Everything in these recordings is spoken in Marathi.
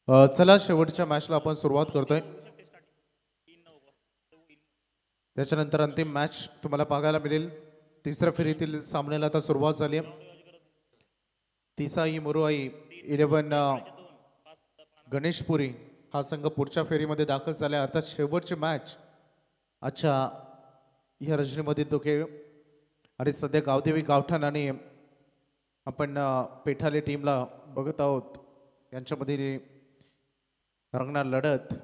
चला शेवटच्या मॅचला आपण सुरुवात करतोय. त्याच्यानंतर अंतिम मॅच तुम्हाला पाहायला मिळेल. तिसऱ्या फेरीतील सामन्याला आता सुरुवात झाली आहे. तिसाई मुरुआई 11 गणेशपुरी हा संघ पुढच्या फेरीमध्ये दाखल झाला. अर्थात शेवटची मॅच अच्छा या रजनीमध्ये तो खेळ आणि सध्या गावदेवी गावठाण आणि आपण पेठाले टीमला बघत आहोत. यांच्यामध्ये रंगणार लढत.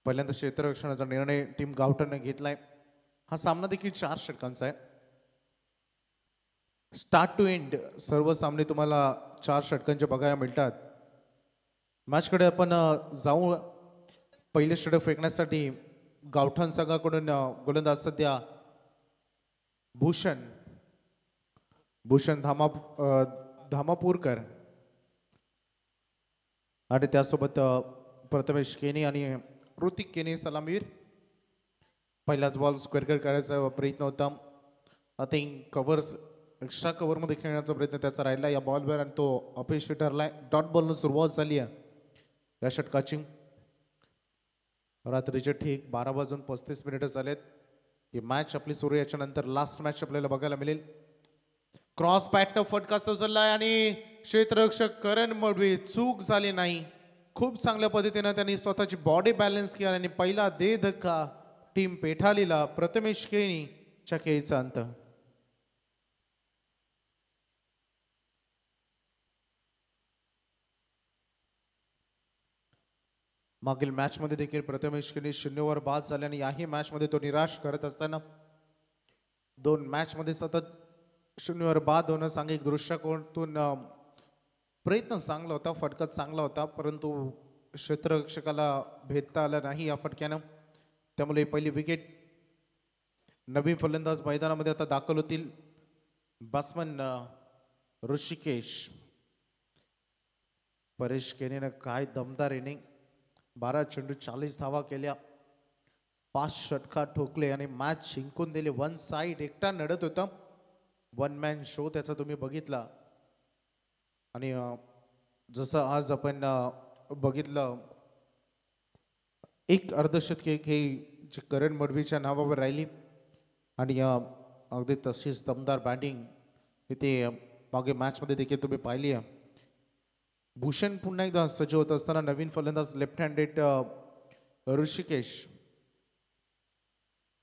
पहिल्यांदा क्षेत्ररक्षणाचा निर्णय टीम गावठाणने घेतलाय. हा सामना देखील 4 षटकांचा आहे. स्टार्ट टू एंड सर्व सामने तुम्हाला 4 षटकांचे बघायला मिळतात. मॅचकडे आपण जाऊ. पहिले षटक फेकण्यासाठी गावठाण संघाकडून गोलंदाज सध्या भूषण धामापूरकर आणि त्यासोबत प्रथमेश केनी आणि ऋतिक केनी सलामीवीर. पहिलाच बॉल स्क्वेअर करायचा प्रयत्न होता. आय थिंक कव्हर्स एक्स्ट्रा कव्हरमध्ये खेळण्याचा प्रयत्न त्याचा राहिला या बॉलवर आणि तो अपयशी ठरलाय. डॉट बॉलनं सुरुवात झाली आहे या षटकाची. रात्रीचे ठीक 12:35 झालेत. ही मॅच आपली सुरू. याच्यानंतर लास्ट मॅच आपल्याला बघायला मिळेल. क्रॉस बॅटनं फटका सजवलाय आणि क्षेत्ररक्षक करण मडवी चूक झाली नाही. खूप चांगल्या पद्धतीनं त्यांनी स्वतःची बॉडी बॅलन्स केला आणि पहिला दे धक्का टीम पेठालीला प्रथमेश केनी च्या खेळीचा अंत. मागील मॅच मध्ये देखील प्रथमेश केनी 0 बाद झाले आणि याही मॅच मध्ये तो निराश करत असताना 2 मॅच मध्ये सतत 0 बाद होणं सांघिक दृष्टिकोनातून प्रयत्न चांगला होता. फटका चांगला होता परंतु क्षेत्ररक्षकाला भेदता आला नाही या फटक्यानं. त्यामुळे पहिली विकेट. नवीन फलंदाज मैदानामध्ये आता दाखल होतील. बॅट्समन ऋषिकेश. परेश केनीनं काय दमदार इनिंग. 12 चेंडू 40 धावा केल्या. 5 षटका ठोकले आणि मॅच जिंकून दिली. 1 साइड एकटा लढत होता. 1 मॅन शो त्याचा तुम्ही बघितला. आणि जसं आज आपण बघितलं एक अर्धशतकी खेळी जी करण मडवीच्या नावावर राहिली आणि अगदी तशीच दमदार बॅटिंग इथे मागे मॅचमध्ये देखील तुम्ही पाहिली आहे. भूषण पुन्हा एकदा सज्ज होत असताना नवीन फलंदाज लेफ्ट हँडेड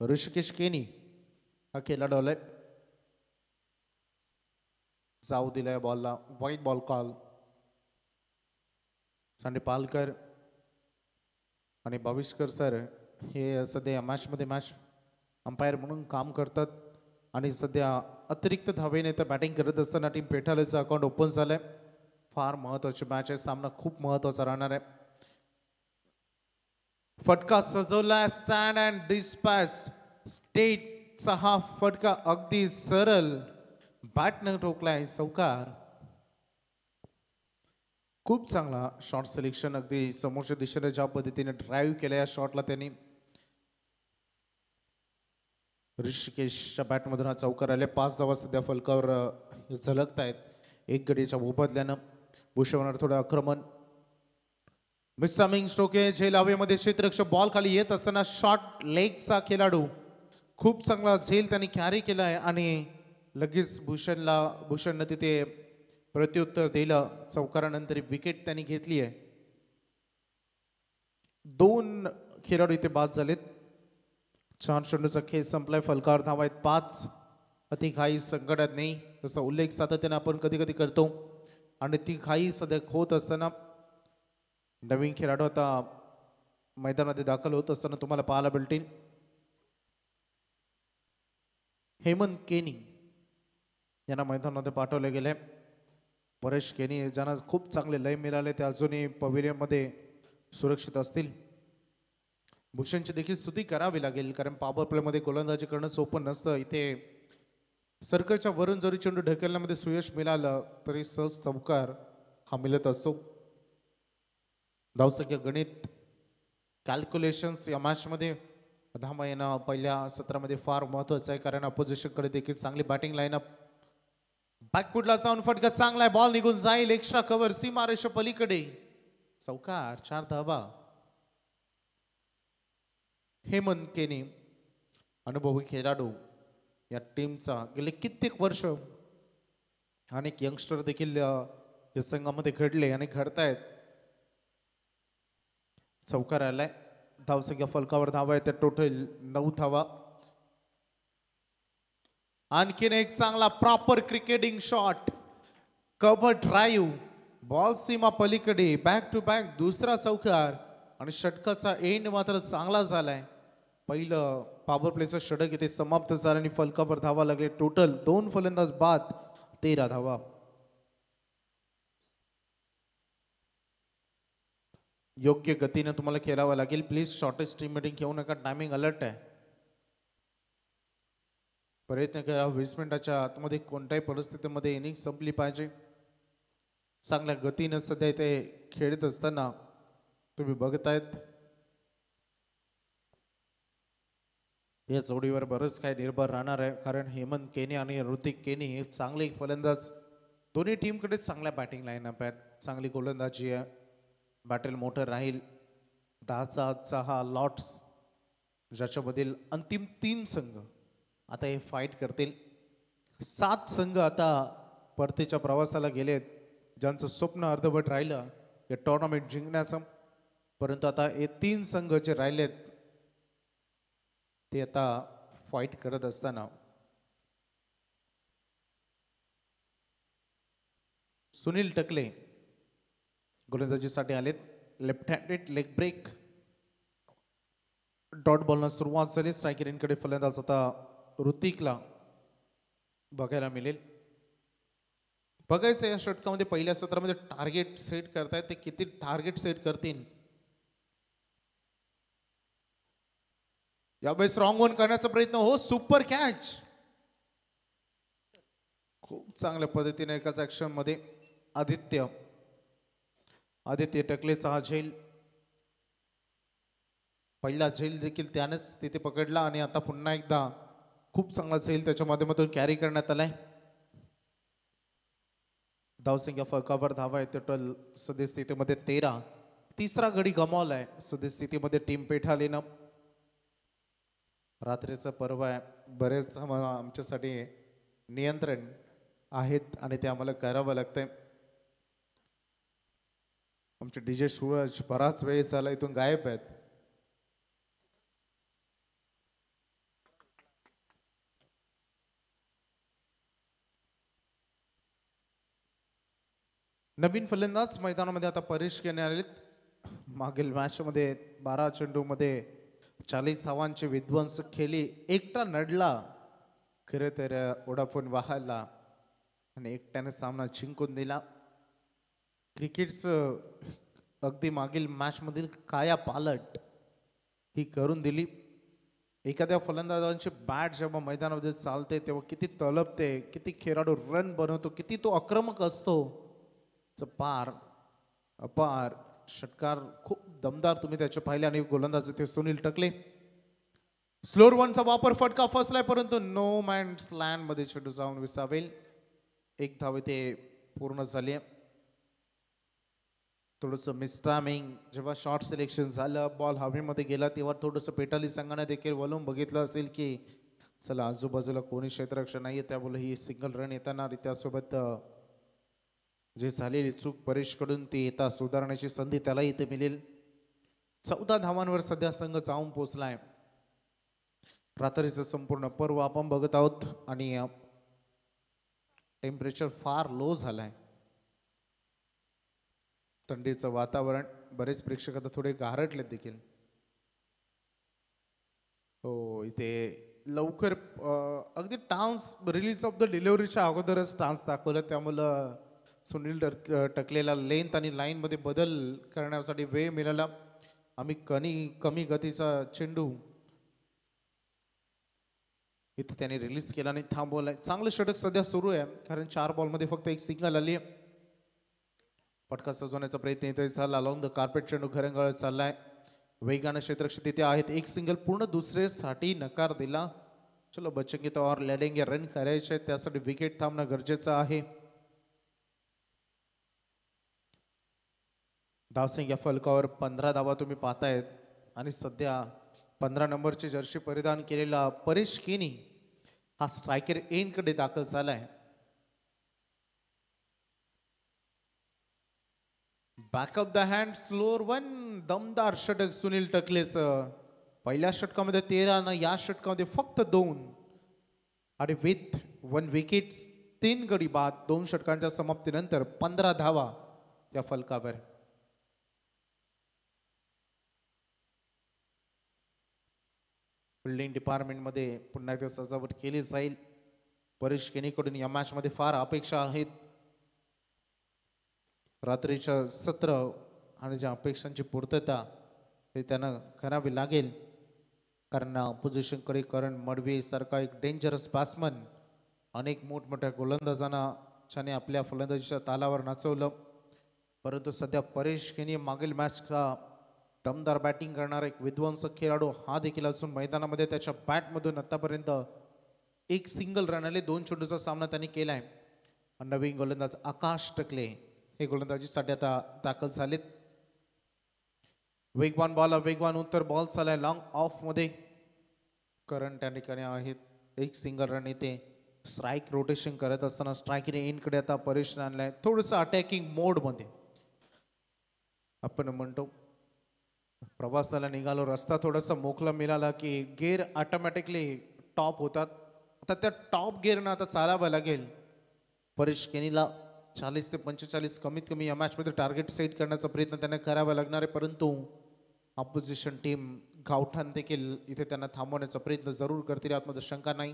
ऋषिकेश केनी हा खेळाडू आलाय. जाऊ दिलाय बॉलला. वाईट बॉल कॉल. सांडे पालकर आणि बाविस्कर सर हे सध्या मॅचमध्ये मॅच अंपायर म्हणून काम करतात आणि सध्या अतिरिक्त धावेने तर बॅटिंग करत असताना टीम पेठालेचं अकाउंट ओपन झालंय. फार महत्वाची मॅच आहे. सामना खूप महत्वाचा राहणार आहे. फटका सजवला. स्टँड अँड डिस्पॅच स्टेटचा हा फटका अगदी सरळ बॅटनं ठोकलाय. चौकार. खूप चांगला शॉट सिलेक्शन. अगदी समोरच्या दिशेने ज्या पद्धतीने ड्राईव्ह केल्या या शॉटला त्यांनी. ऋषिकेशच्या बॅटमधून हा चौकार आले. 5 धावा सध्या फलकावर झलकत आहेत. 1 गडीच्या मोबदल्यानं. भूषणावर थोडं आक्रमण. मिस्टमिंग स्ट्रोके झेल हवेमध्ये. क्षेत्ररक्षक बॉल खाली येत असताना शॉर्ट लेगचा खेळाडू खूप चांगला झेल त्यांनी कॅरी केलाय आणि लगेच भूषणनं तिथे प्रत्युत्तर दिलं. चौकारानंतर विकेट त्यांनी घेतली आहे. 2 खेळाडू इथे बाद झालेत. 4 चेंडूचा खेळ संपलाय. फलकावर धावा आहेत 5. अति घाई संकटात नाही तसा उल्लेख सातत्याने आपण कधी कधी करतो आणि ती घाई सध्या होत असताना नवीन खेळाडू आता मैदानामध्ये दाखल होत असताना तुम्हाला पाहायला मिळतील. हेमंत केनी यांना मैदानामध्ये पाठवले गेले. परेश केनी ज्यांना खूप चांगले लय मिळाले ते अजूनही पवेलियनमध्ये सुरक्षित असतील. भूषणची देखील स्तुती करावी लागेल कारण पॉवर प्लेमध्ये गोलंदाजी करणं सोपं नसतं. इथे सर्कलच्या वरून जरी चेंडू ढकलण्यामध्ये सुयश मिळालं तरी सहज चौकार हा मिळत असतो. धावसंख्या गणित कॅल्क्युलेशन्स या मॅचमध्ये धावा येणं पहिल्या सत्रामध्ये फार महत्त्वाचं आहे कारण अपोजिशनकडे देखील चांगली बॅटिंग लाईनअप बॅकफुटला जाऊन फटका चांगला आहे, बॉल निघून जाईल, एक्स्ट्रा कव्हर सीमारेषा पलीकडे, चौकार, 4 धावा. हेमंत केनी अनुभवी खेळाडू या टीमचा गेले कित्येक वर्ष अनेक यंगस्टर देखील या संघामध्ये घडले आणि घडतायत. चौकार आलाय, धावसंख्या फलकावर धावा आहे, टोटल 9 धावा. आणखीन एक चांगला proper cricketing shot, cover drive, ball सीमा पलीकडे, बॅक टू बॅक दुसरा चौकार आणि षटकाचा एंड मात्र चांगला झालाय. पहिलं पॉवर प्लेचं षटक इथे समाप्त झालं आणि फलकावर धावा लागले. टोटल 2 फलंदाज बाद, 13 धावा. योग्य गतीने तुम्हाला खेळावं लागेल. प्लीज शॉर्टेस्ट टीम मीटिंग घेऊ नका, टायमिंग अलर्ट आहे. प्रयत्न करा 20 मिनिटाच्या आतमध्ये कोणत्याही परिस्थितीमध्ये इनिंग संपली पाहिजे. चांगल्या गतीनं सध्या इथे खेळत असताना तुम्ही बघतायत या जोडीवर बरंच काय निर्भर राहणार आहे, कारण हेमंत केनी आणि ऋतिक केनी हे चांगले फलंदाज. दोन्ही टीमकडे चांगल्या बॅटिंग लाईनअप आहेत, चांगली गोलंदाजी आहे, बॅटल मोठं राहील. 10चा हा लॉट्स ज्याच्यामधील अंतिम 3 संघ आता हे फाईट करतील. 7 संघ आता परतीच्या प्रवासाला गेलेत, ज्यांचं स्वप्न अर्धवट राहिलं हे टुर्नामेंट जिंकण्याचं. परंतु आता हे 3 संघ जे राहिलेत ते आता फाईट करत असताना सुनील टकले गोलंदाजीसाठी आलेत. Left handed leg break, dot बॉलनं सुरुवात झाली. स्ट्रायकर इनकडे फलंदाज आता ऋतिकला बघायला मिळेल. बघायचं या षटकामध्ये पहिल्या सत्रामध्ये टार्गेट सेट करतायत, ते किती टार्गेट सेट करतील. यावेळेस रॉंग वन करण्याचा प्रयत्न, हो सुपर कॅच, खूप चांगल्या पद्धतीने एकाच ऍक्शन मध्ये आदित्य टकलेचा हा झेल, पहिला झेल देखील त्यानेच तिथे पकडला आणि आता पुन्हा एकदा खूप चांगला झेल त्याच्या माध्यमातून कॅरी करण्यात आलाय. धावसंख्या फलकावर धावा आहे, टोटल सद्यस्थितीमध्ये 13. तिसरा गडी गमावलाय सद्यस्थितीमध्ये टीम पेठालेनं. रात्रीचं पर्व आहे, बरेच आमच्यासाठी नियंत्रण आहेत आणि ते आम्हाला करावं लागतंय. आमचे डीजे सूरज बराच वेळ झाला इथून गायब आहेत. नवीन फलंदाज मैदानामध्ये आता परेश घेणे आलेत. मागील मॅचमध्ये 12 चेंडूमध्ये 40 धावांचे विध्वंस खेळी, एकटा नडला खरं तर वोडाफोन वाहाला आणि एकट्याने सामना जिंकून दिला. क्रिकेटचं अगदी मागील मॅचमधील काया पालट ही करून दिली. एखाद्या फलंदाजांची बॅट जेव्हा मैदानामध्ये चालते तेव्हा किती तळपते, किती खेळाडू रन बनवतो, किती तो आक्रमक असतो. पार अपार षटकार खूप दमदार तुम्ही त्याचे पाहिले. आणि गोलंदाज ते सुनील टकले. स्लोअर वनचा वापर, फटका फसलाय परंतु नो मॅन्स लँड मध्ये चेंडू जाऊन विसावेल. 1 धाव ते पूर्ण झाली. थोडंसं मिसटायमिंग, जेव्हा शॉर्ट सिलेक्शन झालं, बॉल हवेमध्ये गेला तेव्हा थोडंसं पेटाली संघाने देखील वळून बघितलं असेल की चला आजूबाजूला कोणी क्षेत्ररक्षण नाहीये, त्यामुळे ही सिंगल रन येताना आणि त्यासोबत जे झालेली चूक परेशकडून ती येता सुधारण्याची संधी त्याला इथे मिळेल. 14 धावांवर सध्या संघ जाऊन पोहोचलाय. रात्रीचं संपूर्ण पर्व आपण बघत आहोत आणि टेम्परेचर फार लो झालाय. थंडीचं वातावरण, बरेच प्रेक्षक आता थोडे गारटलेत देखील. हो, इथे लवकर अगदी टान्स रिलीज ऑफ द डिलिव्हरीच्या अगोदरच टान्स दाखवलं, त्यामुळं सुनील टकलेला लेंथ आणि लाईन मध्ये बदल करण्यासाठी वेळ मिळाला. आम्ही कमी गतीचा चेंडू इथे त्याने रिलीज केला आणि थांबवलाय. चांगलं षटक सध्या सुरू आहे, कारण 4 बॉलमध्ये फक्त 1 सिंगल आली आहे. पटका सजवण्याचा प्रयत्न इथे झाला. अलॉंग द कार्पेट चेंडू घरंगळत चाललाय. वेगानं क्षेत्ररक्षक तिथे आहेत. 1 सिंगल पूर्ण दुसऱ्यासाठी नकार दिला. चलो बचेंगे तो और लढेंगे, रन करायचे त्यासाठी विकेट थांबणं गरजेचं आहे. धावसंख्या फलकावर 15 धावा तुम्ही पाहतायत आणि सध्या 15 नंबरची जर्सी परिधान केलेला परेश केनी हा स्ट्रायकर एंड कडे दाखल झालाय. Back of the hand slower one, दमदार षटक सुनील टकलेचं. पहिल्या षटकामध्ये 13 ना या षटकामध्ये फक्त 2 आणि विथ 1 विकेट 3 गडी बाद. 2 षटकांच्या समाप्तीनंतर 15 धावा या फलकावर. फिल्डिंग डिपार्टमेंटमध्ये पुन्हा एकदा सजावट केली जाईल. परेश केनीकडून या मॅच मध्ये फार अपेक्षा आहेत. रात्रीच्या सत्र आणि ज्या अपेक्षांची पूर्तता हे त्यांना करावी लागेल, कारण ऑपोजिशनकडे करण मडवी सारखा एक डेंजरस बॅट्समन अनेक मोठमोठ्या गोलंदाजांना ज्याने आपल्या फलंदाजीच्या तालावर नाचवलं. परंतु सध्या परेश केनी मागील मॅच का दमदार बॅटिंग करणारा एक विध्वंसक खेळाडू हा देखील असून मैदानामध्ये त्याच्या बॅटमधून आतापर्यंत एक सिंगल रन आले. 2 चेंडूचा सामना त्यांनी केलाय. नवीन गोलंदाज आकाश टकले हे गोलंदाजीसाठी आता दाखल झालेत. वेगवान बॉल, वेगवान उत्तर बॉल चालाय लॉंग ऑफ मध्ये. करण त्या ठिकाणी आहेत. एक सिंगल रन येते. स्ट्राईक रोटेशन करत असताना स्ट्राईकने इनकडे आता परेश आणलाय. थोडंसं अटॅकिंग मोड मध्ये आपण म्हणतो. प्रवासाला निघालो, रस्ता थोडासा मोकळा मिळाला की गेअर ऑटोमॅटिकली टॉप होतात. आता त्या टॉप गिअरनं आता चालावं लागेल. परेश केनीला 40 ते 45 कमीत कमी या मॅचमध्ये टार्गेट सेट करण्याचा प्रयत्न त्यांना करावा लागणार आहे. परंतु ऑपोजिशन टीम गावठाण देखील इथे त्यांना थांबवण्याचा प्रयत्न जरूर करतील, यामध्ये शंका नाही.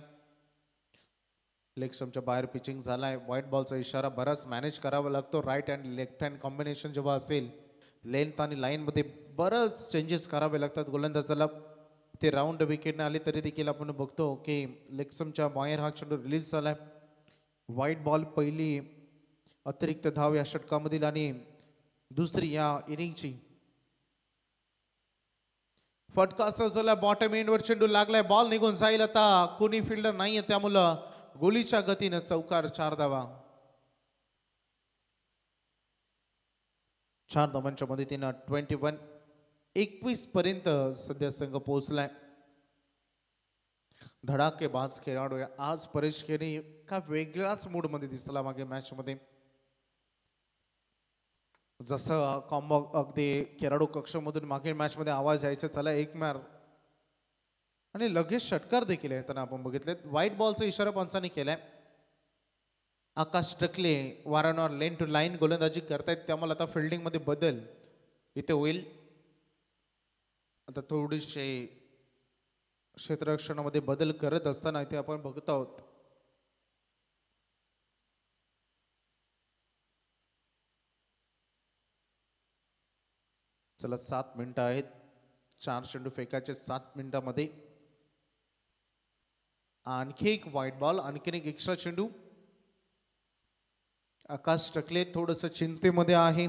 लेग स्टंपच्या बाहेर पिचिंग झालाय. व्हाईट बॉलचा इशारा बराच मॅनेज करावा लागतो. Right hand left hand combination जेव्हा असेल, लेंथ आणि लाईनमध्ये बरंच चेंजेस करावे लागतात गोलंदाजाला. ते राऊंड विकेटने आले तरी देखील आपण बघतो की लेग स्टंपच्या बाहेर हा चेंडू रिलीज झालाय. व्हाईट बॉल पहिली अतिरिक्त धाव या षटकामधील आणि दुसरी या इनिंगची. फटका सजवला, बॉटम एंडवर चेंडू लागलाय. बॉल निघून जाईल. आता कोणी फिल्डर नाहीये, त्यामुळं गोलीच्या गतीनं चौकार. 4 धावा. 4 धावांच्या मदतीनं 21 पर्यंत सध्या संघ पोहोचलाय. धडाकेबाज खेळाडू आहे आज परेश केनी. का वेगळाच मूड मध्ये दिसला मागे मॅच मध्ये. जसं कॉम्बो अगदी खेळाडू कक्षामधून मागील मॅच मध्ये आवाज यायचा, चला एक मार, आणि लगेच षटकार देखील येताना आपण बघितले. व्हाईट बॉलचा इशारा पंचांनी केलाय. आकाश टकले वारंवार लेन टू लाईन गोलंदाजी करतायत, त्यामुळे आता फिल्डिंग मध्ये बदल इथे होईल. आता थोडीशी क्षेत्ररक्षणामध्ये बदल करत असताना इथे आपण बघत आहोत. चला 7 मिनिटं आहेत. 4 चेंडू फेकायचे 7 मिनिटांमध्ये. आणखी एक व्हाईट बॉल, आणखीन एक एक्स्ट्रा चेंडू. आकाश टकले थोडस चिंतेमध्ये आहे.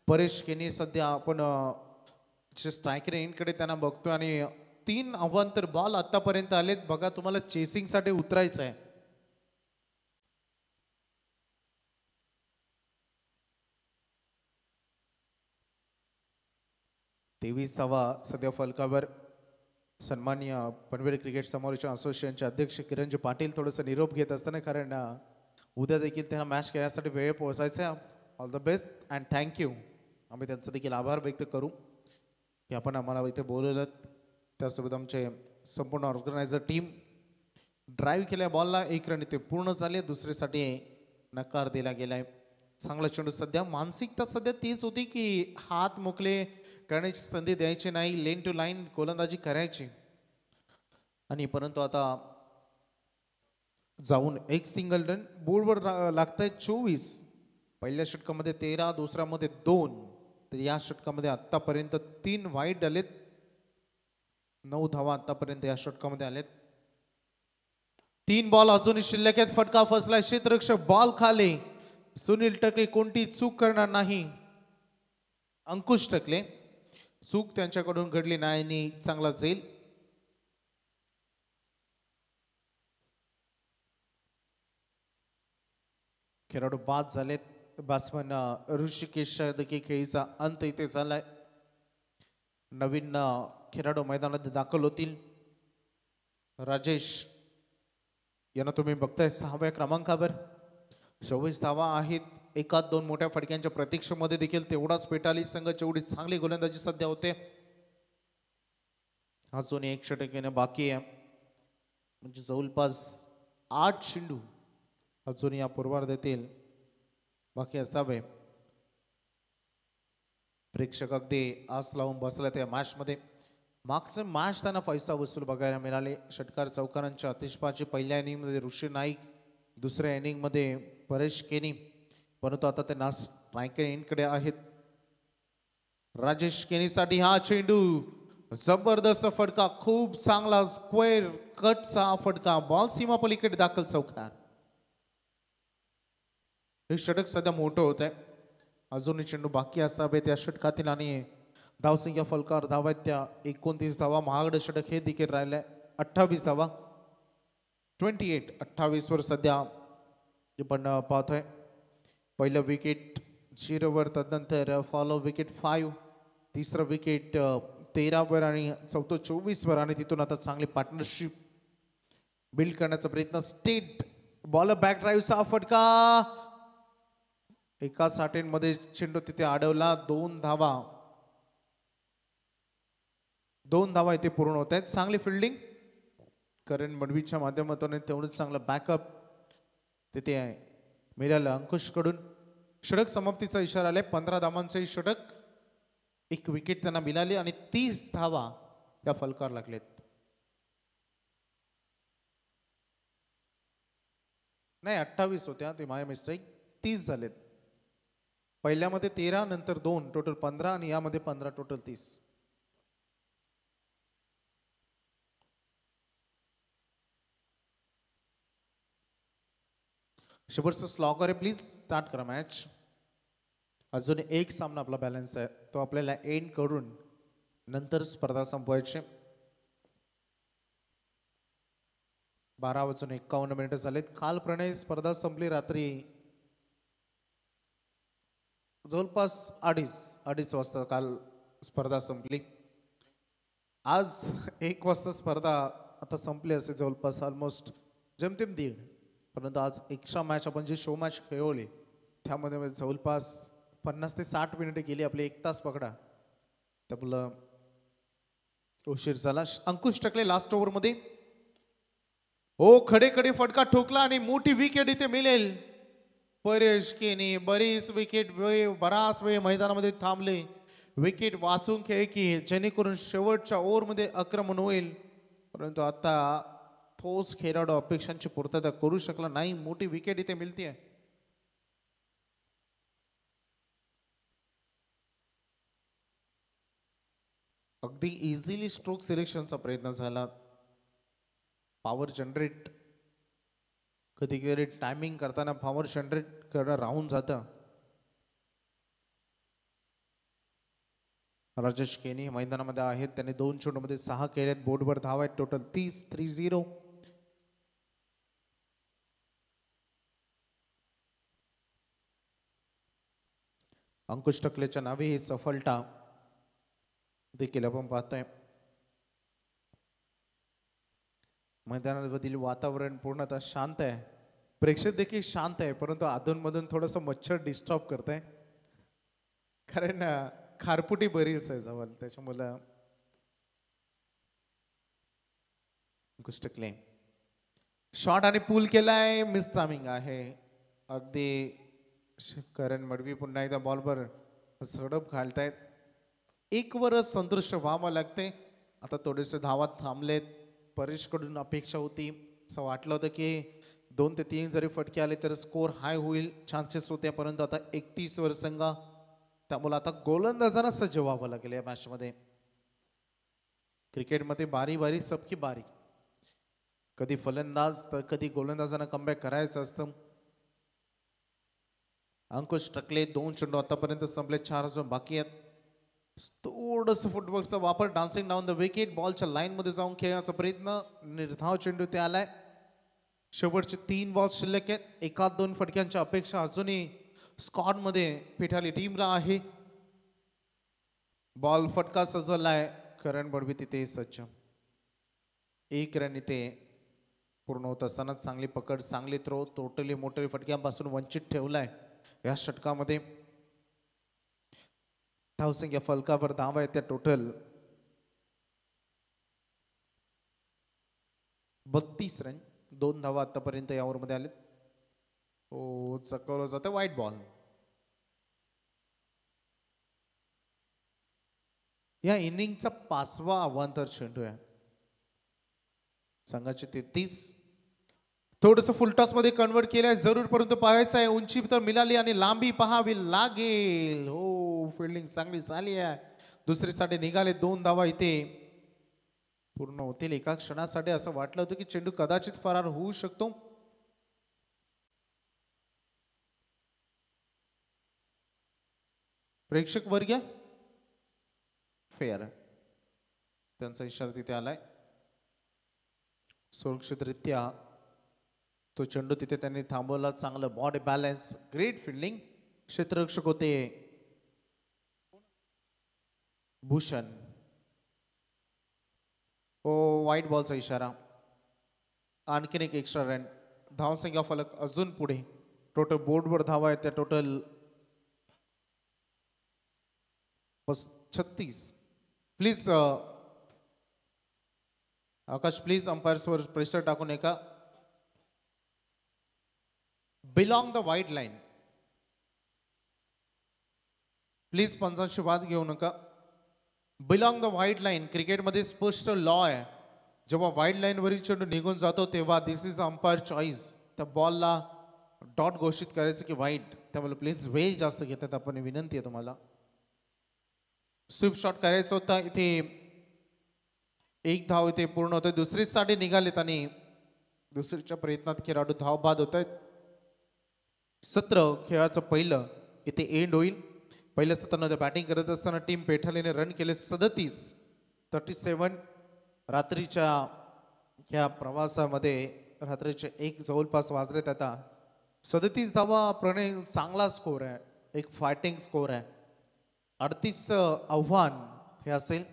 परेश केनी सध्या आपण स्ट्रायकर एंडकडे त्यांना बघतोय आणि 3 अवांतर बॉल आतापर्यंत आलेत. बघा, तुम्हाला चेसिंग साठी उतरायचं आहे. तेविसावा सध्या फलकावर. सन्माननीय पनवेल क्रिकेट समालोचन असोसिएशनचे अध्यक्ष किरणजी पाटील थोडंसं निरोप घेत असताना, कारण उद्या देखील त्यांना मॅच खेळण्यासाठी वेळ पोहोचायचा. All the best and thank you. आम्ही त्यांचा देखील आभार व्यक्त करू की आपण आम्हाला इथे बोलवलं. त्यासोबत आमचे संपूर्ण ऑर्गनायझर टीम ड्राईव्ह केल्या बॉलला 1 रन इथे पूर्ण झाले. दुसरीसाठी नकार दिला गेलाय. चांगला चेंडू. सध्या मानसिकता सध्या तीच होती की हात मोकळे करण्याची संधी द्यायची नाही, लेन टू लाईन गोलंदाजी करायची. आणि परंतु आता जाऊन एक सिंगल रन बोर्डवर लागतंय. 24. पहिल्या षटकामध्ये 13, दुसऱ्यामध्ये 2. तर या षटकामध्ये आतापर्यंत 3 वाईड आलेत. 9 धावा आतापर्यंत या षटकामध्ये आलेत. 3 बॉल अजूनही शिल्लक आहेत. फटका फसलाय. क्षेत्ररक्षक बॉल खाली. सुनील टकले कोणती चूक करणार नाही. अंकुश टकले चूक त्यांच्याकडून घडली नाही आणि चांगला जाईल. खेळाडू बाद झालेत. बॅट्समन ऋषिकेश देखील खेळीचा अंत इथे झालाय. नवीन खेळाडू मैदानात दाखल होतील. राजेश यांना तुम्ही बघताय 6व्या क्रमांकावर. 24 धावा आहेत. एकात दोन मोठ्या फटक्यांच्या प्रतीक्षेमध्ये देखील तेवढाच पेटाली संघ जेवढी चांगली गोलंदाजी सध्या होते. अजून 1 षटक येणं बाकी आहे. म्हणजे जवळपास 8 चेंडू अजून या पूर्वार्धातील बाकी असावे. प्रेक्षक अगदी आस लावून बसला त्या मॅच मध्ये. मागचं मॅच त्यांना पैसा वसूल बघायला मिळाले. षटकार चौकारांच्या आतिषबाजी पहिल्या इनिंग मध्ये ऋषी नाईक, दुसऱ्या इनिंग मध्ये परेश केनी, परंतु आता ते नास स्ट्रायकर एंडकडे आहेत. राजेश केनीसाठी हा चेंडू जबरदस्त फटका, खूप चांगला स्क्वेअर कटचा फटका, बॉल सीमा पलीकडे दाखल चौकार. हे षटक सध्या मोठं होत आहे. अजूनही चेंडू बाकी असावे त्या षटकातील आणि धावसंख्या फलकार धावा आहेत त्या 29 धावा. महागडं षटक हे देखील राहिलंय 28 धावा. 28 वर सध्या आपण पाहतोय. पहिलं विकेट 0 वर, तदनंतर फॉलो विकेट 5, तिसरं विकेट 13 वर आणि चौथं 24 वर. आणि तिथून आता चांगली पार्टनरशिप बिल्ड करण्याचा प्रयत्न. स्टेट बॉलर बॅक ड्राईव्हचा फटका, एका साठेमध्ये चेंडू तिथे अडवला. 2 धावा इथे पूर्ण होत आहेत. चांगली फिल्डिंग करण मडवीच्या माध्यमातून, तेवढंच चांगलं बॅकअप तिथे मिळालं अंकुश कडून. षटक समाप्तीचा इशारा आलाय. 15 धावांचंही षटक, 1 विकेट त्यांना मिळाली आणि 30 धावा या फलकार लागलेत. नाही 28 होत्या, ते माय मिस्टेक. 30 झालेत. पहिल्यामध्ये 13, नंतर 2, टोटल 15 आणि यामध्ये 15, टोटल 30. शेवटचा स्लॉगर आहे, प्लीज स्टार्ट करा मॅच. अजून 1 सामना आपला बॅलन्स आहे, तो आपल्याला एंड करून नंतर स्पर्धा संपवायची. 12:51 झालेत. काल प्रणय स्पर्धा संपली रात्री जवळपास 2:30 वाजता काल स्पर्धा संपली. आज 1 वाजता स्पर्धा आता संपली असे जवळपास ऑलमोस्ट जेमतेम 1:30. परंतु आज एक्स्ट्रा मॅच आपण जी शो मॅच खेळवली त्यामध्ये जवळपास 50 ते 60 मिनिटे गेली. आपले 1 तास पकडा, त्यामुळं उशीर झाला. अंकुश टकले लास्ट ओव्हर मध्ये हो खडे फटका ठोकला आणि मोठी विकेट इथे मिळेल. परेश केनी बरीच विकेट बराच वेळ मैदानामध्ये थांबले. विकेट वाचून खेळ की जेणेकरून शेवटच्या ओव्हरमध्ये आक्रमण होईल. परंतु आता तोच खेळाडू अपेक्षांची पूर्तता करू शकला नाही. मोठी विकेट इथे मिळते. अगदी इझिली स्ट्रोक सिलेक्शनचा प्रयत्न झाला. पॉवर जनरेट कधी कधी टायमिंग करताना पॉवर जनरेट करणं राहून जातं. राजेश केनी मैदानामध्ये आहेत. त्यांनी 2 चेंडूमध्ये 6 केलेत. बोर्डवर धावा आहेत टोटल 30. अंकुश टकलेच्या नावे ही सफलता देखील आपण पाहतोय. मैदानामधील वातावरण पूर्णतः शांत आहे. प्रेक्षक देखील शांत आहे, परंतु अधूनमधून थोडंसं मच्छर डिस्टर्ब करत आहे. कारण खारपुटी बरीच आहे जवळ, त्याच्यामुळं अंकुश टकले शॉट आणि पूल केलाय. मिस टायमिंग आहे अगदी. करण मडवी पुन्हा एकदा बॉलवर झडप घालतायत. 1 वरच संतुष्ट व्हावं लागते. आता थोडेसे धावात थांबलेत. परेशकडून अपेक्षा होती, असं वाटलं होतं की 2 ते 3 जरी फटके आले तर स्कोर हाय होईल, चान्सेस होते. परंतु आता 31 वर संघ, त्यामुळे आता गोलंदाजांना सज्ज व्हावं लागेल या मॅच मध्ये. क्रिकेटमध्ये बारी सबकी बारी, कधी फलंदाज तर कधी गोलंदाजांना कमबॅक करायचं असतं. अंकुश टकले 2 चेंडू आतापर्यंत संपले, 4 अजून बाकी आहेत. थोडंसं फुटवर्कचा वापर, डान्सिंग डाऊन द विकेट, बॉलच्या लाईन मध्ये जाऊन खेळण्याचा प्रयत्न. निर्धाव चेंडू ते आलाय. शेवटचे 3 बॉल शिल्लक आहेत. एकात 2 फटक्यांच्या अपेक्षा अजूनही स्कॉड मध्ये पिठाली टीमला आहे. बॉल फटका सजवलाय. करण बडवी तिथे सज्ज. 1 रन इथे पूर्ण होत असताना चांगली पकड, चांगली थ्रो, टोटली मोठे फटक्यांपासून वंचित ठेवलाय या षटकामध्ये. धावसंख्या फलकावर धावा आहे त्या टोटल 32 रन. 2 धावा आतापर्यंत या ओव्हरमध्ये आलेत. ओ चकवलं जातं वाईट बॉल. या इनिंगचा 5वा अवांतर चेंडू आहे. संघाचे 33. थोडस फुलटॉस मध्ये कन्वर्ट केलंय जरूर, परंतु पाहायचं आहे उंची तर मिळाली आणि लांबी पाहावी लागेल. हो फिल्डिंग चांगली झाली आहे. दुसरीसाठी निघाले. 2 धावा इथे पूर्ण होतील. एका क्षणासाठी असं वाटलं होतं की चेंडू कदाचित फरार होऊ शकतो. प्रेक्षक वर्ग फेअर, त्यांचा इशारा तिथे आलाय. सुरक्षितरित्या तो चेंडू तिथे त्यांनी थांबवला. चांगलं बॉडी बॅलन्स, ग्रेट फिल्डिंग. क्षेत्ररक्षक होते भूषण. ओ वाईट बॉलचा इशारा. आणखीन एक एक्स्ट्रा रन. धावसंख्या फलक अजून पुढे. टोटल बोर्डवर धावा आहेत त्या टोटल 36. प्लीज आकाश प्लीज अंपायर्सवर प्रेशर टाकू नका. Belong the wide line. Please पंचांशी वाद घेऊ नका. बिलॉंग द वाईड लाईन क्रिकेटमध्ये स्पष्ट लॉ आहे. जेव्हा वाईड लाईन वरील चेंडू निघून जातो तेव्हा दिस इज अंपायर चॉईस. त्या बॉलला डॉट घोषित करायचं की वाईट. त्यामुळे प्लीज वेळ जास्त घेतात आपण विनंती आहे तुम्हाला. स्वीप शॉट करायचा होता. इथे 1 धाव इथे पूर्ण होते. दुसरीसाठी निघालेत आणि दुसरीच्या प्रयत्नात खेळाडू धाव बाद होत आहेत. सत्र खेळाचं पहिलं इथे एंड होईल. पहिल्या सत्रामध्ये बॅटिंग करत असताना टीम पेठालेने रन केले 37. रात्रीच्या ह्या प्रवासामध्ये रात्रीचे 1 जवळपास वाजलेत आता. 37 धावा प्रणय चांगला स्कोर आहे. एक फायटिंग स्कोर आहे. 38 आव्हान हे असेल.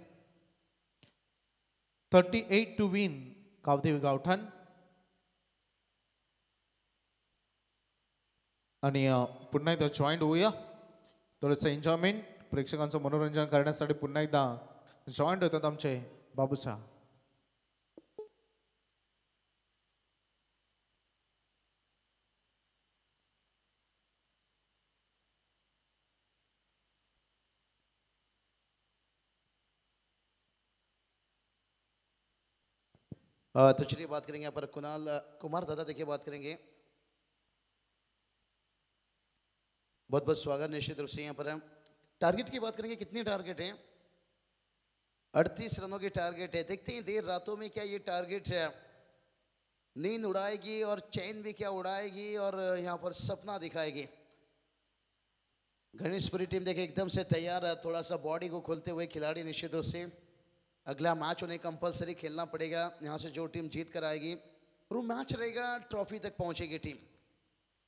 38 टू विन कावदेवी गावठाण. आणि पुन्हा एकदा जॉईंट होऊया. थोडंसं एन्जॉयमेंट, प्रेक्षकांचं मनोरंजन करण्यासाठी पुन्हा एकदा जॉईंट होतात आमचे बाबूसा. तो चलिए बात करेंगे यहाँ पर कुमार दादा देखिए बात करेंगे. बहुत बहुत स्वागत. निश्चित रूप से यहाँ पर टारगेट की बात करेंगे. कितने टारगेट हैं? 38 रनों के टारगेट है. देखते हैं देर रातों में क्या ये टारगेट है नींद उड़ाएगी और चैन भी क्या उड़ाएगी और यहाँ पर सपना दिखाएगी. गणेशपुरी टीम देखिए एकदम से तैयार है. थोड़ा सा बॉडी को खोलते हुए खिलाड़ी. निश्चित रूप से अगला मैच उन्हें कंपलसरी खेलना पड़ेगा. यहाँ से जो टीम जीत कर आएगी वो मैच रहेगा ट्रॉफी तक पहुंचेगी टीम.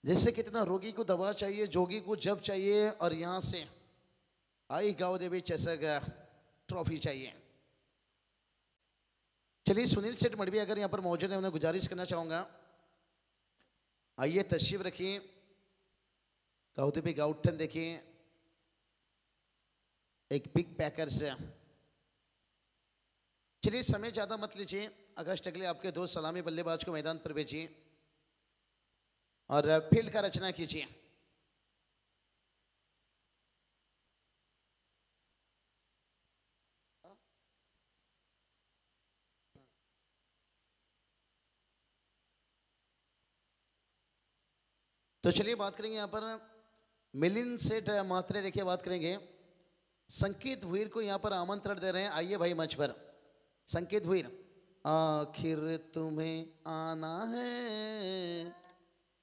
जिससे कितना रोगी को दवा चाहिए, जोगी को जब चाहिए, और यहाँ से आई गाँव देवी चषक ट्रॉफी चाहिए. चलिए सुनील सेठ मडवी अगर यहाँ पर मौजूद है, उन्हें गुजारिश करना चाहूंगा आइए तशरीफ रखिए. गाँव देवी गाउठन देखिए एक बिग पैकर से. चलिए समय ज्यादा मत लीजिए. आकाश टकले आपके दोस्त सलामी बल्लेबाज को मैदान पर भेजिए और फील्ड का रचना कीजिए. तो चलिए बात करेंगे यहाँ पर मिलिंद सेठ मात्रे. देखिए बात करेंगे. संकेत भुईर को यहाँ पर आमंत्रण दे रहे हैं. आइए भाई मंच पर. संकेत भुईर. आखिर तुम्हें आना है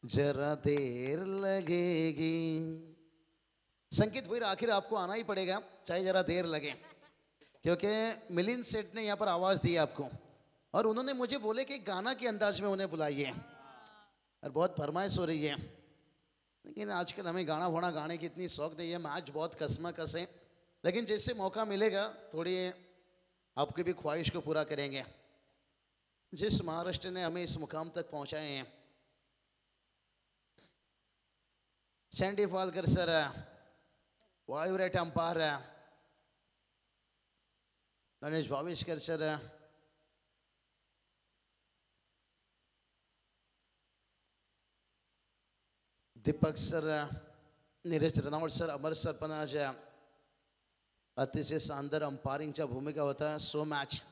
जरा देर लगेगी. संकेत भुईर आखिर आपको आना ही पड़ेगा चाहे जरा देर लगे, क्योंकि मिलिंद सेठ ने यहाँ पर आवाज दी आपको और उन्होंने मुझे बोले कि गाना के अंदाज में उन्हें बुलाइए. और बहुत फरमाइश हो रही है, लेकिन आजकल हमें गाना वाना गाने की इतनी शौक नहीं है, मैच बहुत कसमकस है, लेकिन जैसे मौका मिलेगा थोड़ी आपकी भी ख्वाहिश को पूरा करेंगे। जिस महाराष्ट्र ने हमें इस मुकाम तक पहुंचाए हैं, सैंडी फालकर सर, वायुरेट umpire Ganesh Bhaveshkar sir, Deepak sir, Neeraj Ranaut sir, Amar sir पण आज अतिशय शानदार अंपायरिंगच्या भूमिका होता सो मैच।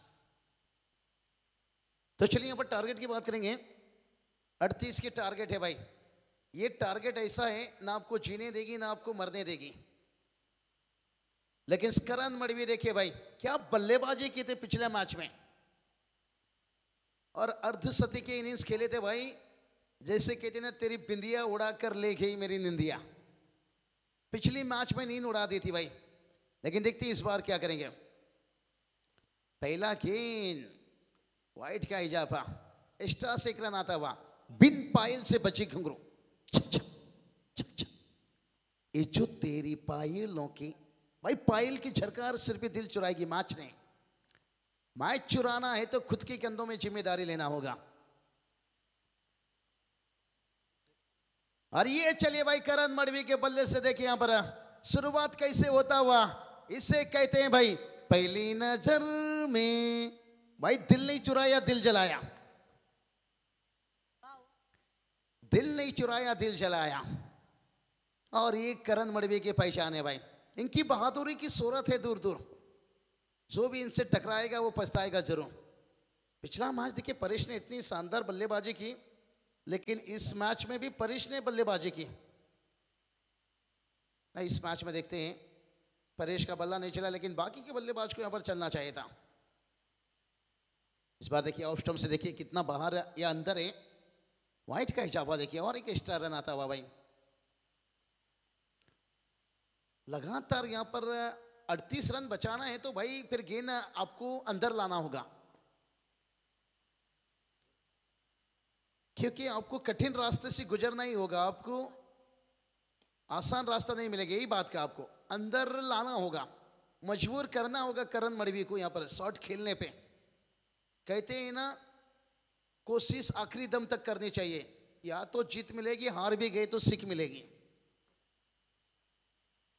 तो चलिए यहाँ पर टारगेट की बात करेंगे। 38 के टारगेट है भाई, ये टारगेट ऐसा है ना आपको जीने देगी ना आपको मरने देगी। लेकिन करण मड़वी देखिए भाई, क्या बल्लेबाजी की थी पिछले मैच में, और अर्धशतकी के इनिंग्स खेले थे भाई, जैसे कहते ना तेरी बिंदिया उड़ाकर ले गई मेरी निंदिया। पिछली मैच में नींद उड़ा दी थी भाई, लेकिन देखते इस बार क्या करेंगे। पहला गेंद वाइट का इजाफा, एक्स्ट्रा से एक रन आता हुआ, बिन पायल से बची घुंघरू। ये जो तेरी पायलों की, भाई पायल की झरकार सिर्फ दिल चुराएगी, मैच नहीं। मैच चुराना है तो खुद के कंधों में जिम्मेदारी लेना होगा। और ये चलिए भाई करण मड़वी के बल्ले से देखिए यहां पर शुरुआत कैसे होता हुआ, इसे कहते हैं भाई पहली नजर में। भाई दिल नहीं चुराया दिल जलाया, दिल नहीं चुराया दिल जलाया। और ये करण मड़वी की पहचान है भाई, इनकी बहादुरी की सूरत है दूर दूर। जो भी इनसे टकराएगा वो पछताएगा जरूर। पिछला मैच देखिए परेश ने इतनी शानदार बल्लेबाजी की, लेकिन इस मैच में भी परेश ने बल्लेबाजी की। इस मैच में देखते हैं परेश का बल्ला नहीं चला, लेकिन बाकी के बल्लेबाज को यहां पर चलना चाहिए था। इस बार देखिए ऑफ स्टंप से देखिए कितना बाहर या अंदर है, वाइट का इजाफा देखिए, और एक एक्स्ट्रा रन आता हुआ भाई। लगातार यहां पर 38 रन बचाना है तो भाई फिर गेंद आपको अंदर लाना होगा, क्योंकि आपको कठिन रास्ते से गुजरना ही होगा, आपको आसान रास्ता नहीं मिलेगा। यही बात का आपको अंदर लाना होगा, मजबूर करना होगा करण मड़वी को यहां पर शॉट खेलने पे। कहते हैं ना कोशिश आखिरी दम तक करनी चाहिए, या तो जीत मिलेगी, हार भी गए तो सीख मिलेगी।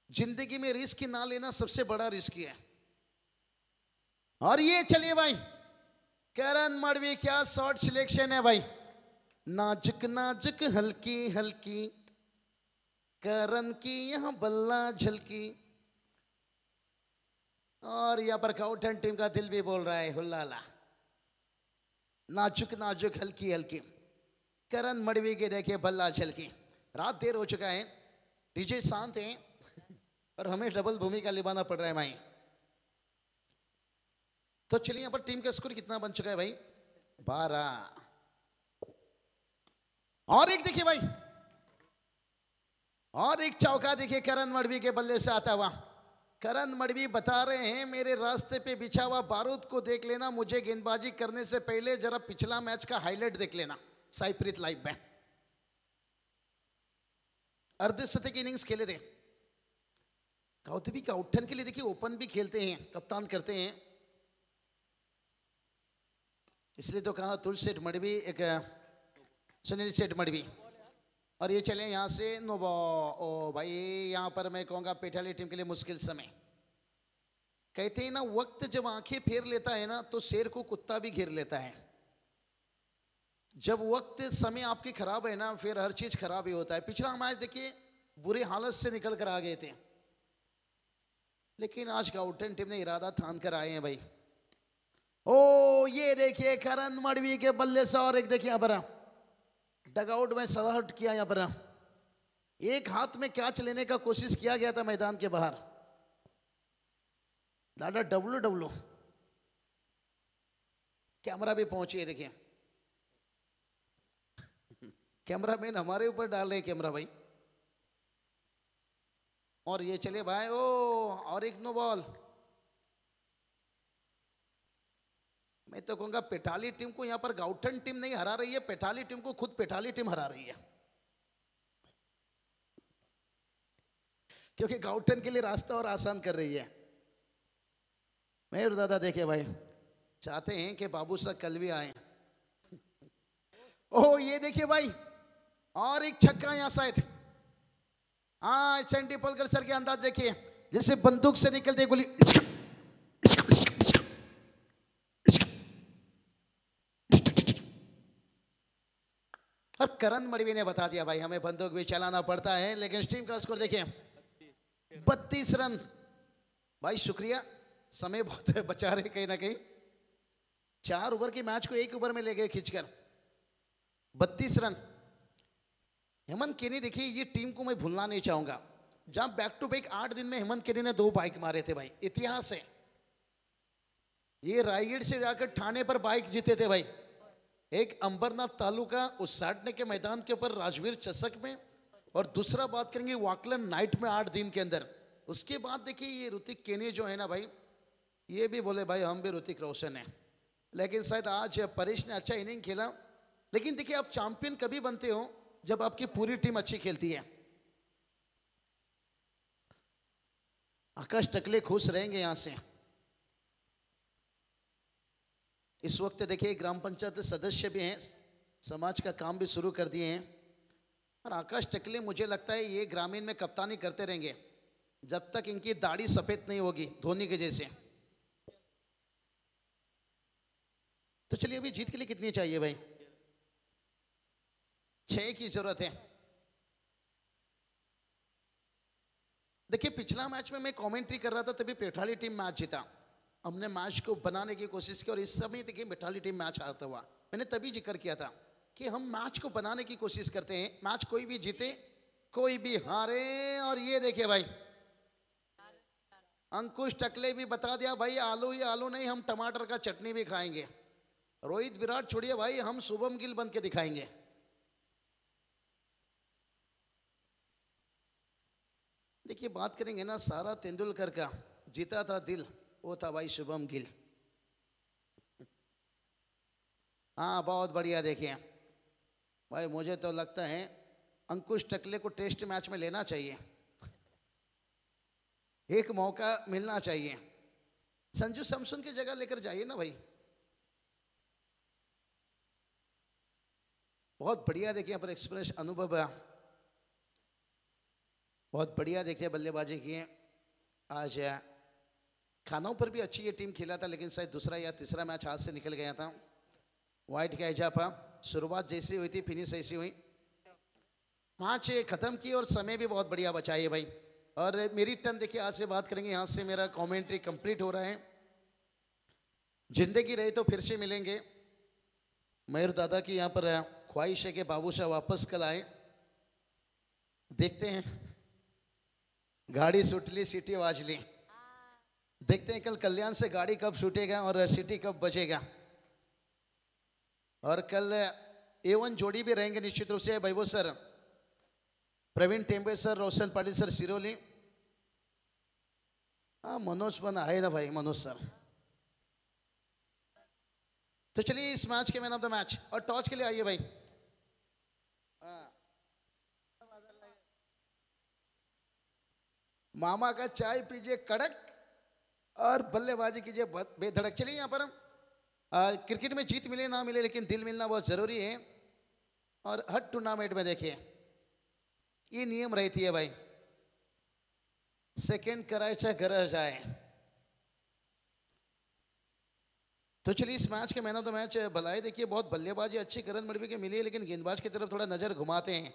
जिंदगी में रिस्क ना लेना सबसे बड़ा रिस्क है। और ये चलिए भाई करण मड़वी, क्या शॉट सिलेक्शन है भाई, नाजुक नाजुक हल्की हल्की करण की यहां बल्ला झलकी। और यहां पर काउंटन टीम का दिल भी बोल रहा है हुल्लाला, नाजुक नाजुक हल्की हल्की करण मड़वी के देखिए बल्ला झलकी। रात देर हो चुका है, डीजे शांत है और हमें डबल भूमिका निभाना पड़ रहा है भाई। तो चलिए यहां पर टीम का स्कोर कितना बन चुका है भाई, 12। और एक देखिए भाई, और एक चौका देखिए करण मड़वी के बल्ले से आता हुआ। करण मड़वी बता रहे हैं मेरे रास्ते पे बिछा हुआ बारूद को देख लेना, मुझे गेंदबाजी करने से पहले जरा पिछला मैच का हाईलाइट देख लेना साईप्रीत लाइव में। अर्धशतकी इनिंग्स खेले थे, कौतुबी का उठन के लिए देखिए ओपन भी खेलते हैं, कप्तान करते हैं, इसलिए तो कहा तुल सेठ मड़वी, एक सुनील सेठ मड़वी। और ये चले यहां से नो बॉल। ओ भाई यहां पर मैं कहूंगा पेठाली टीम के लिए मुश्किल समय। कहते हैं ना वक्त जब आंखें फेर लेता है ना तो शेर को कुत्ता भी घेर लेता है। जब वक्त समय आपकी खराब है ना फिर हर चीज खराब ही होता है। पिछला मैच देखिए बुरी हालत से निकल कर आ गए थे, लेकिन आज काउंटन टीम ने इरादा थान कर आए हैं भाई। ओ ये देखिए करण मड़वी के बल्ले से, और एक देखिए यहां पर डगआउट में सलाहट किया, यहां पर एक हाथ में कैच लेने का कोशिश किया गया था मैदान के बाहर। दादा डब्लू डब्लू कैमरा भी पहुंची है देखिए, कैमरा मैन हमारे ऊपर डाल रहे हैं कैमरा भाई। और ये चले भाई, ओ और एक नो बॉल। मैं तो कहूंगा पेटाली टीम को यहाँ पर गाउठन टीम नहीं हरा रही है, पेटाली टीम को खुद पेटाली टीम हरा रही है, क्योंकि गाउठन के लिए रास्ता और आसान कर रही है। मेरे दादा देखे भाई चाहते हैं कि बाबू साहब कल भी आए। ओह ये देखिए भाई, और एक छक्का यहां शायद। हाँ सेंटी पलकर सर के अंदाज देखिए, जैसे बंदूक से निकलती गोली। और करण मड़वी ने बता दिया भाई हमें बंदूक भी चलाना पड़ता है, लेकिन टीम का स्कोर देखिए 32 रन। भाई शुक्रिया, समय बहुत बचा रहे कहीं ना कहीं। 4 ओवर की मैच को 1 ओवर में ले गए खींचकर 32 रन। हेमंत केनी देखिए, ये टीम को मैं भूलना नहीं चाहूंगा, जहां बैक टू बैक 8 दिन में हेमंत केनी ने 2 बाइक मारे थे भाई, इतिहास है। ये रायगढ़ से जाकर ठाणे पर बाइक जीते थे भाई, एक अंबरनाथ तालुका उस साटने के मैदान के ऊपर राजवीर चषक में, और दूसरा बात करेंगे वाकलन नाइट में 8 दिन के अंदर। उसके बाद देखिए ये ऋतिक केनी जो है ना भाई, ये भी बोले भाई हम भी ऋतिक रोशन है, लेकिन शायद आज परेश ने अच्छा इनिंग खेला। लेकिन देखिए आप चैंपियन कभी बनते हो जब आपकी पूरी टीम अच्छी खेलती है। आकाश टकले खुश रहेंगे यहां से। इस वक्त देखिए ग्राम पंचायत सदस्य भी हैं, समाज का काम भी शुरू कर दिए हैं, और आकाश टकले मुझे लगता है ये ग्रामीण में कप्तानी करते रहेंगे जब तक इनकी दाढ़ी सफेद नहीं होगी धोनी के जैसे। तो चलिए अभी जीत के लिए कितनी चाहिए भाई? 6 की जरूरत है। देखिए पिछला मैच में मैं कमेंट्री कर रहा था, तभी पेठाली टीम मैच जीता। हमने मैच को बनाने की कोशिश की, और इस समय देखिए पेठाली टीम मैच हारता हुआ। मैंने तभी जिक्र किया था कि हम मैच को बनाने की कोशिश करते हैं, मैच कोई भी जीते कोई भी हारे। और ये देखिए भाई अंकुश टकले भी बता दिया भाई, आलू ही आलू नहीं, हम टमाटर का चटनी भी खाएंगे। रोहित विराट छोड़िए भाई, हम शुभम गिल बन के दिखाएंगे। देखिए बात करेंगे ना सारा तेंदुलकर का जीता था दिल, वो था भाई शुभम गिल। हाँ बहुत बढ़िया। देखिए भाई मुझे तो लगता है अंकुश टकले को टेस्ट मैच में लेना चाहिए, एक मौका मिलना चाहिए। संजू सैमसन की जगह लेकर जाइए ना भाई। बहुत बढ़िया देखिए यहाँ पर एक्सप्रेस अनुभव है, बहुत बढ़िया देखिए बल्लेबाजी की है। आज खानों पर भी अच्छी ये टीम खेला था, लेकिन शायद दूसरा या तीसरा मैच हाथ से निकल गया था। वाइट का इजाफा, शुरुआत जैसी हुई थी फिनिश ऐसी हुई। मैच खत्म की और समय भी बहुत बढ़िया बचा है भाई। और मेरी टर्न देखिए, आज से बात करेंगे, यहाँ से मेरा कमेंट्री कंप्लीट हो रहा है। जिंदगी रही तो फिर से मिलेंगे। मयूर दादा की यहाँ पर ख्वाहिश है कि बाबू शाह वापस कल आए। देखते हैं, गाड़ी सुटली सीटी वाजली, देखते हैं कल कल्याण से गाड़ी कब छूटेगा और सिटी कब बजेगा। और कल A1 जोड़ी भी रहेंगे निश्चित रूप से, Vaibhav sir, Praveen Tembe sir, Roshan Patil sir सिरोली। हाँ मनोज पण आहे ना भाई, मनोज सर। तो चलिए इस मैच के मैन ऑफ द मैच और टॉस के लिए आइए भाई। मामा का चाय पीजिए कड़क और बल्लेबाजी कीजिए बेधड़क। चलिए यहाँ पर क्रिकेट में जीत मिले ना मिले, लेकिन दिल मिलना बहुत जरूरी है। और हर टूर्नामेंट में देखिए ये नियम रहती है भाई, सेकंड करायचा गरज आहे। तो चलिए इस मैच के मैन ऑफ द मैच भलाई देखिए, बहुत बल्लेबाजी अच्छी करण मड़वी के मिली है, लेकिन गेंदबाज की तरफ थोड़ा नजर घुमाते हैं।